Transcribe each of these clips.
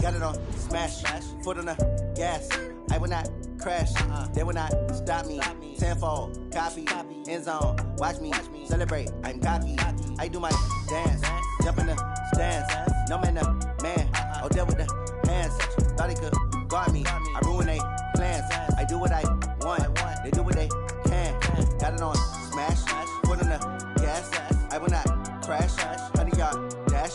got it on smash, foot on the gas. I will not crash, they will not stop me. Tenfold, copy, end zone, watch me celebrate. I'm cocky, I do my dance, jump in the stands. No man, man, oh deal with the hands. Thought he could guard me, I ruin they plans. I do what I want, they do what they can. Got it on smash, foot on the gas. I will not crash, 100-yard dash,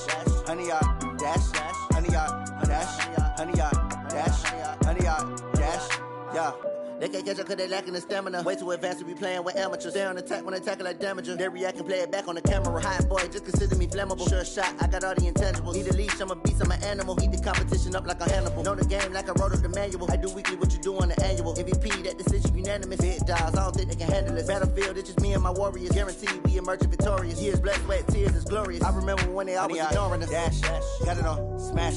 100-yard dash, 100-yard dash, 100-yard dash, 100-yard dash, yeah. They can't catch up cause they lacking the stamina. Way too advanced to be playing with amateurs. Stay on attack when they tackle like damager. They react and play it back on the camera. Hot boy, just consider me flammable. Sure shot, I got all the intangibles. Need a leash, I'm a beast, I'm an animal. Eat the competition up like a Hannibal. Know the game like I wrote up the manual. I do weekly what you do on the annual. MVP, that decision unanimous. Hit dials, I don't think they can handle it. Battlefield, it's just me and my warriors. Guaranteed we emerge victorious. Years, blood, sweat, tears is glorious. I remember when they always ignoring us. Dash, got it on smash,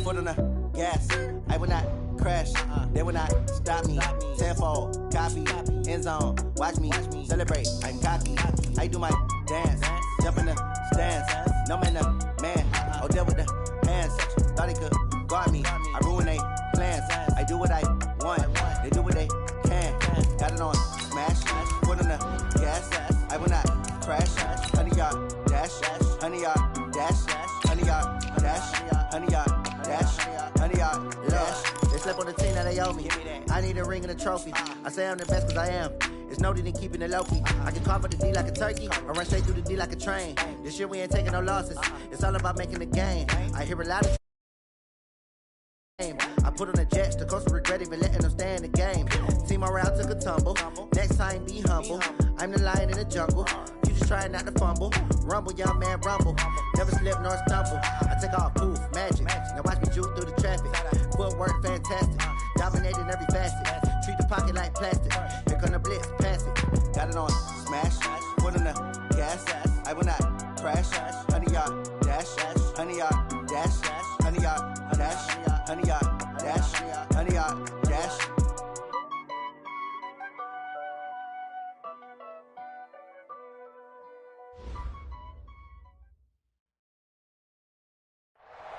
foot on the gas. I will not crash, they will not stop me. Tenfold, copy, end zone, watch me celebrate. I'm cocky, I do my dance, jump in the stands. No man, man, oh deal with the hands. Thought he could guard me, I ruin they plans. I do what I want, they do what they can. Got it on smash, foot on the gas. I will not crash, 100-yard dash, 100-yard dash, 100-yard dash, 100-yard dash, 100-yard dash. They slept on the team that they owe me. I need a ring and a trophy. I say I'm the best cause I am. It's noted in keeping it low-key. I can carve up the D like a turkey or run straight through the D like a train. This year we ain't taking no losses. It's all about making the game. I hear a lot of I put on the Jets, the coach regret even letting them stay in the game. Team morale took a tumble. Next time be humble. I'm the lion in the jungle. You just trying not to fumble. Rumble, young man, rumble. Never slip nor stumble. I take off, poof, magic. Now watch me juke through the traffic. Footwork fantastic. Dominating every facet. Treat the pocket like plastic. Here come the blitz, pass it. Got it on smash, foot on the gas. I will not crash. 100-yard dash, 100-yard dash, 100-yard dash, 100-yard dash, 100-yard dash.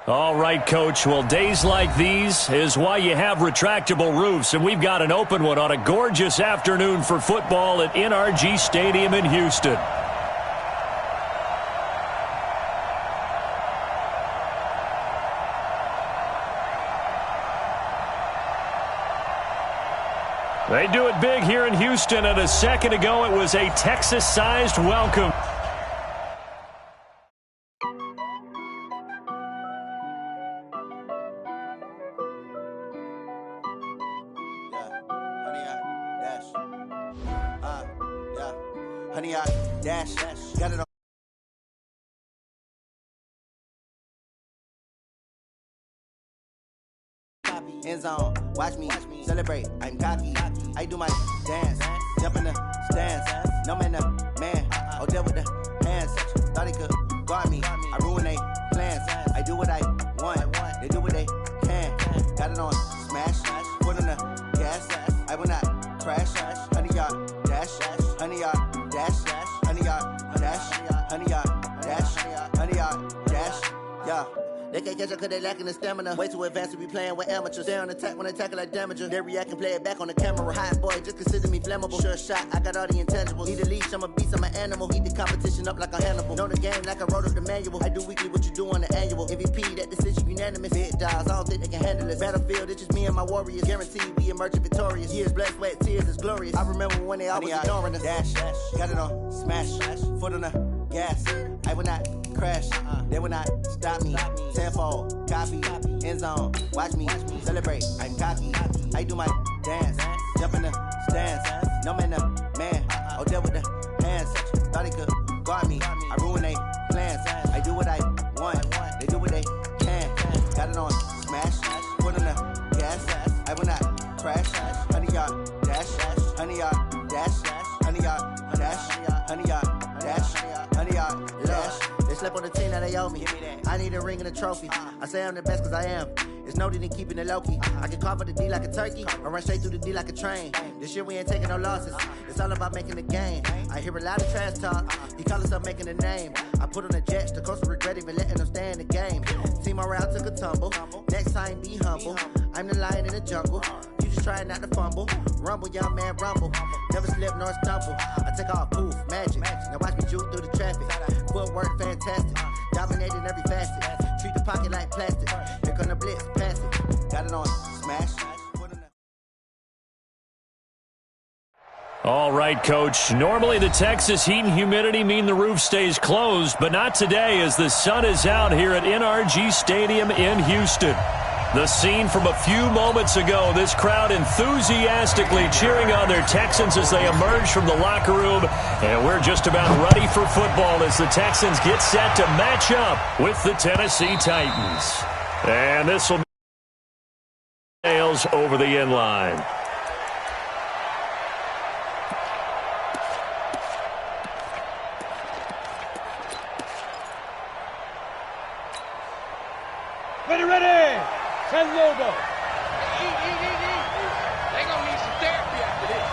All right, Coach. Well, days like these is why you have retractable roofs, and we've got an open one on a gorgeous afternoon for football at NRG Stadium in Houston. They do it big here in Houston, and a second ago it was a Texas-sized welcome. Dash, got it on. End zone, watch me celebrate. I'm cocky, I do my dance, jump in the stands. No man, man, oh deal with the hands. Thought he could guard me, I ruin they plans. I do what I want, they do what they can. Got it on smash, foot on the gas. I will not crash, 100-yard dash, 100-yard dash, 100-yard dash, 100-yard dash, 100-yard dash, yeah. They can't catch up cause they lacking the stamina. Way too advanced to be playing with amateurs. Stay on attack when they tackle like damager. They react and play it back on the camera. Hot boy, just consider me flammable. Sure shot, I got all the intangibles. Need a leash, I'm a beast, I'm an animal. Eat the competition up like a Hannibal. Know the game like I wrote up the manual. I do weekly what you do on the annual. MVP, that decision unanimous. Hit dials, I don't think they can handle it. Battlefield, it's just me and my warriors. Guaranteed we emerge victorious. Years, blood, sweat, tears is glorious. I remember when they always ignoring us. Dash, got it on smash, foot on the gas. I will not crash, they will not stop me. Tenfold, copy, end zone, watch me celebrate. I'm cocky, I do my dance, jump in the stands. No man, man, oh deal with the hands. Thought he could guard me, I ruin they plans. I do what I want, they do what they can. Got it on smash, foot on the gas. I will not crash, 100-yard dash, 100-yard dash, 100-yard dash, 100-yard dash, 100-yard dash. They slept on the team that they owe me. I need a ring and a trophy. I say I'm the best cause I am. It's noted in keeping it low-key. I can carve up the D like a turkey, or run straight through the D like a train. This year we ain't taking no losses. It's all about making the game. I hear a lot of trash talk. He call himself making a name. I put on the Jets, the coach will regret even letting them stay in the game. Team morale took a tumble. Next time, be humble. I'm the lion in the jungle. You just trying not to fumble. Rumble, young man, rumble. Never slip nor stumble. I take off, poof, magic. Now watch me juke through the traffic. Footwork, fantastic. Dominating every facet. Treat the pocket like plastic. Here come the blitz, pass it. Got it on, smash. All right, Coach. Normally the Texas heat and humidity mean the roof stays closed, but not today as the sun is out here at NRG Stadium in Houston. The scene from a few moments ago, this crowd enthusiastically cheering on their Texans as they emerge from the locker room. And we're just about ready for football as the Texans get set to match up with the Tennessee Titans. And this will be nails over the end line. Ready. Ten logo. Eat. They gonna need some therapy after this.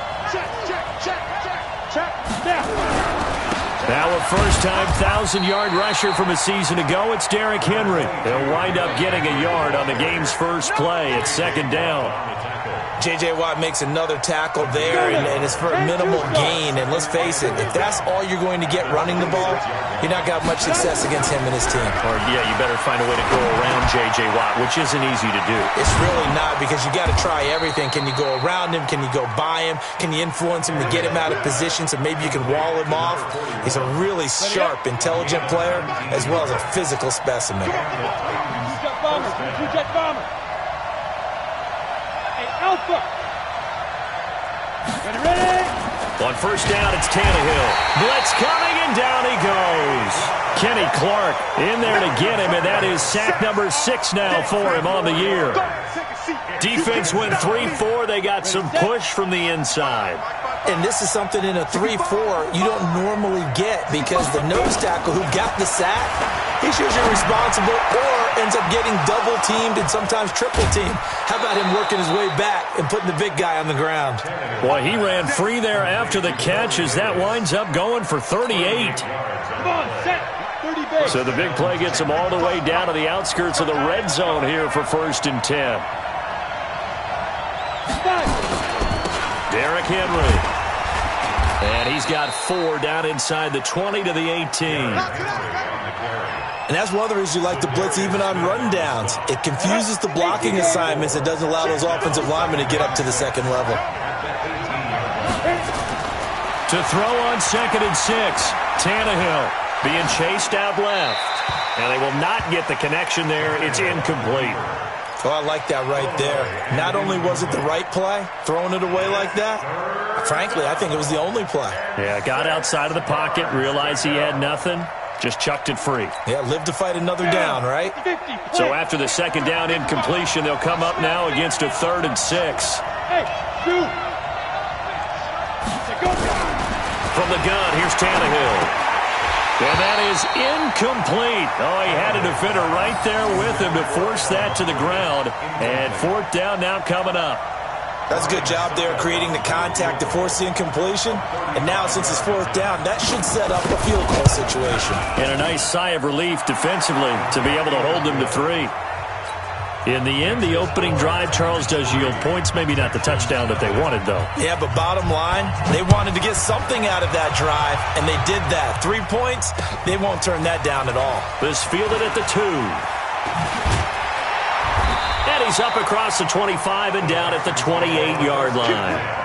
Check. Now a first-time 1,000-yard rusher from a season ago, it's Derrick Henry. He'll wind up getting a yard on the game's first play. It's second down. J.J. Watt makes another tackle there, and it's for a minimal gain. And let's face it, if that's all you're going to get running the ball, you're not got much success against him and his team. Or, yeah, you better find a way to go around J.J. Watt, which isn't easy to do. It's really not, because you got to try everything. Can you go around him? Can you go by him? Can you influence him to get him out of position so maybe you can wall him off? He's a really sharp, intelligent player, as well as a physical specimen. Two-jet bomber. Alpha. Ready. On first down, it's Tannehill. Blitz coming, and down he goes. Kenny Clark in there to get him, and that is sack number 6 now for him on the year. Defense went 3-4. They got some push from the inside. And this is something in a 3-4 you don't normally get, because the nose tackle who got the sack, he's usually responsible or ends up getting double-teamed and sometimes triple-teamed. How about him working his way back and putting the big guy on the ground? Boy, he ran free there after the catch as that winds up going for 38. Come on, set. 30 base. So the big play gets him all the way down to the outskirts of the red zone here for 1st and 10. Derrick Henry. And he's got 4 down inside the 20 to the 18. And that's one of the reasons you like to blitz even on rundowns. It confuses the blocking assignments. It doesn't allow those offensive linemen to get up to the second level. To throw on 2nd and 6. Tannehill being chased out left. And they will not get the connection there. It's incomplete. Oh, I like that right there. Not only was it the right play, throwing it away like that, frankly, I think it was the only play. Yeah, got outside of the pocket, realized he had nothing, just chucked it free. Yeah, live to fight another down, right? So after the 2nd down incompletion, they'll come up now against a 3rd and 6. Hey, shoot. From the gun, here's Tannehill. And that is incomplete. Oh, he had a defender right there with him to force that to the ground. And 4th down now coming up. That's a good job there creating the contact to force the incompletion. And now since it's 4th down, that should set up a field goal situation. And a nice sigh of relief defensively to be able to hold them to 3. In the end, the opening drive, Charles, does yield points. Maybe not the touchdown that they wanted, though. Yeah, but bottom line, they wanted to get something out of that drive, and they did that. 3 points, they won't turn that down at all. This fielded at the 2. And he's up across the 25 and down at the 28-yard line.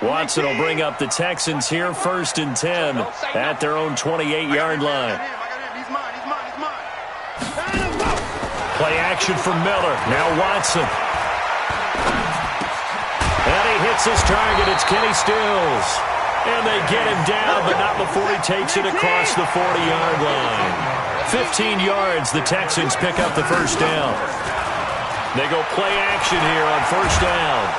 Watson will bring up the Texans here, 1st and 10 at their own 28-yard line. Play action for Miller. Now Watson. And he hits his target. It's Kenny Stills. And they get him down, but not before he takes it across the 40-yard line. 15 yards, the Texans pick up the 1st down. They go play action here on 1st down.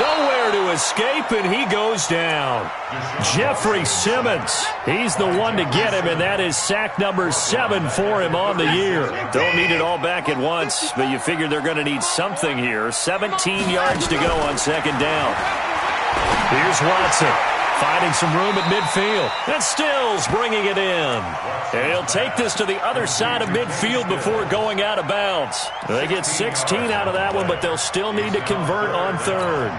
Nowhere to escape, and he goes down. Jeffrey Simmons, he's the one to get him, and that is sack number 7 for him on the year. Don't need it all back at once, but you figure they're going to need something here. 17 yards to go on second down. Here's Watson. Finding some room at midfield. And Stills bringing it in. And he'll take this to the other side of midfield before going out of bounds. They get 16 out of that one, but they'll still need to convert on third.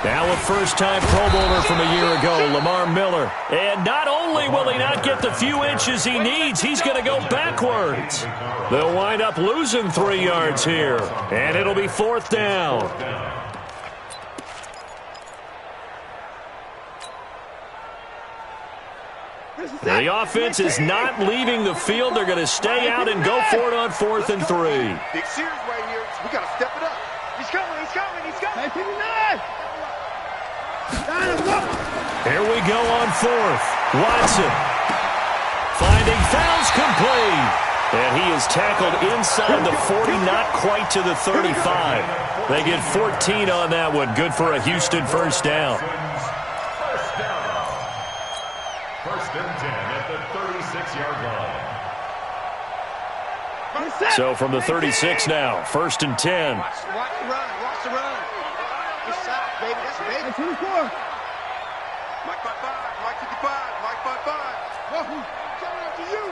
Now a first-time Pro Bowler from a year ago, Lamar Miller. And not only will he not get the few inches he needs, he's going to go backwards. They'll wind up losing 3 yards here, and it'll be fourth down. The offense is not leaving the field. They're going to stay out and go for it on 4th and 3. Big series right here. We got to step it up. He's coming, he's coming, he's coming. 59. Here we go on 4th. Watson finding fouls complete. And he is tackled inside the 40, not quite to the 35. They get 14 on that one. Good for a Houston first down. First and 10 at the 36-yard line. So from the 36 now, 1st and 10. Watch the run, watch the run. Good shot, baby, that's big. 24. Mike 55, Mike 55, Mike 55. Coming up to you.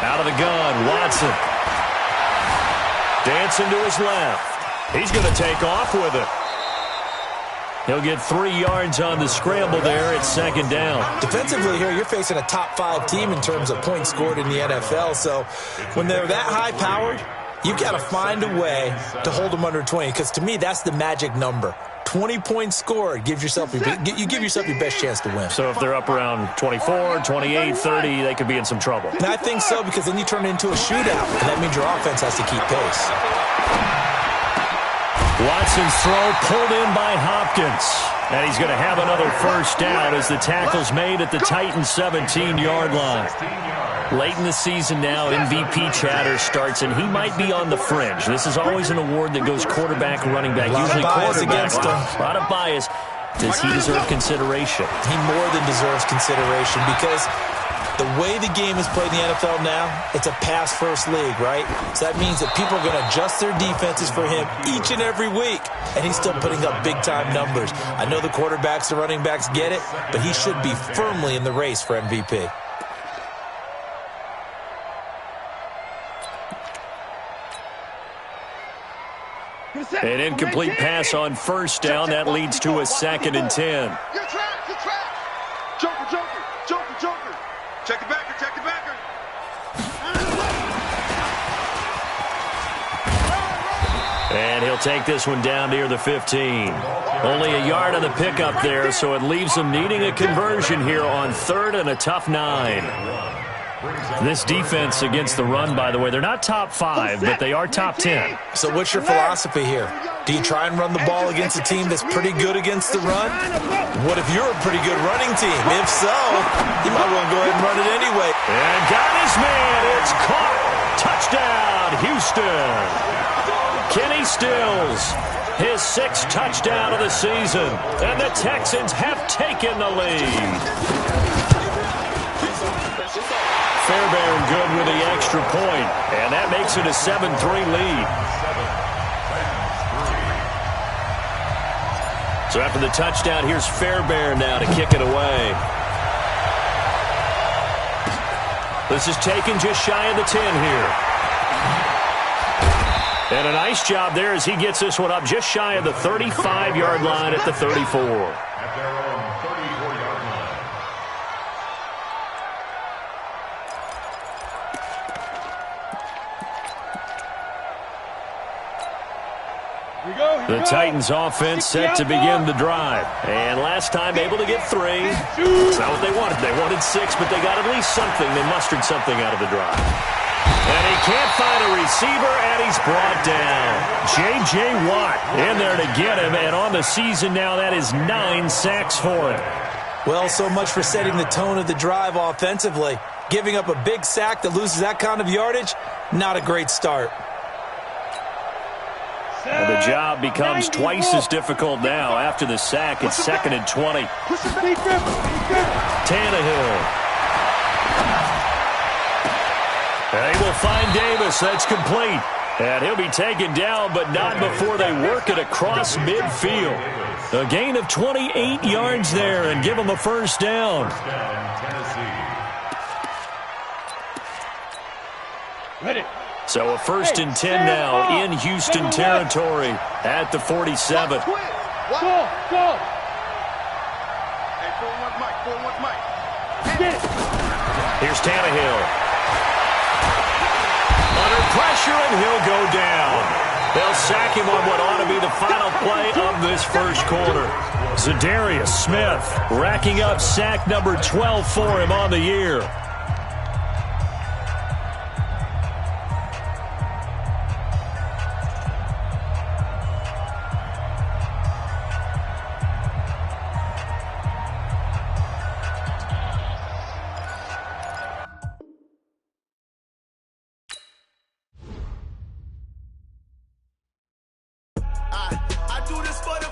Out of the gun, Watson. Dancing to his left. He's going to take off with it. He'll get 3 yards on the scramble there at second down. Defensively here, you're facing a top 5 team in terms of points scored in the NFL. So when they're that high-powered, you've got to find a way to hold them under 20. Because to me, that's the magic number. 20 points scored. You give yourself your best chance to win. So if they're up around 24, 28, 30, they could be in some trouble. And I think so, because then you turn it into a shootout. And that means your offense has to keep pace. Watson's throw pulled in by Hopkins. And he's going to have another first down as the tackle's made at the Titans' 17-yard line. Late in the season now, MVP chatter starts, and he might be on the fringe. This is always an award that goes quarterback, running back, usually quarterback. A lot of bias. Does he deserve consideration? He more than deserves consideration, because the way the game is played in the NFL now, it's a pass-first league, right? So that means that people are going to adjust their defenses for him each and every week, and he's still putting up big-time numbers. I know the quarterbacks, the running backs get it, but he should be firmly in the race for MVP. An incomplete pass on first down. That leads to a 2nd and 10. Good track, good track. Joker. Check the backer. And he'll take this one down near the 15. Only a yard on the pickup there, so it leaves them needing a conversion here on 3rd and a tough 9. This defense against the run, by the way, they're not top 5, but they are top 10. So what's your philosophy here? Do you try and run the ball against a team that's pretty good against the run? What if you're a pretty good running team? If so, you might want to go ahead and run it anyway. And got his man. It's caught. Touchdown, Houston. Kenny Stills, his 6th touchdown of the season. And the Texans have taken the lead. Fairbairn good with the extra point, and that makes it a 7-3 lead. So after the touchdown, here's Fairbairn now to kick it away. This is taken just shy of the 10 here. And a nice job there as he gets this one up just shy of the 35-yard line at the 34. The Titans offense set to begin the drive. And last time able to get 3. It's not what they wanted. They wanted 6, but they got at least something. They mustered something out of the drive. And he can't find a receiver, and he's brought down. J.J. Watt in there to get him. And on the season now, that is 9 sacks for him. Well, so much for setting the tone of the drive offensively. Giving up a big sack that loses that kind of yardage, not a great start. And the job becomes twice as difficult now. After the sack, it's 2nd and 20. Tannehill. They will find Davis. That's complete. And he'll be taken down, but not before they work it across midfield. A gain of 28 yards there and give them a first down. So a 1st and 10 now in Houston territory at the 47. Go. Hey, 4-1 Mike. Here's Tannehill. Under pressure, and he'll go down. They'll sack him on what ought to be the final play of this first quarter. Zadarius Smith racking up sack number 12 for him on the year. I do this for the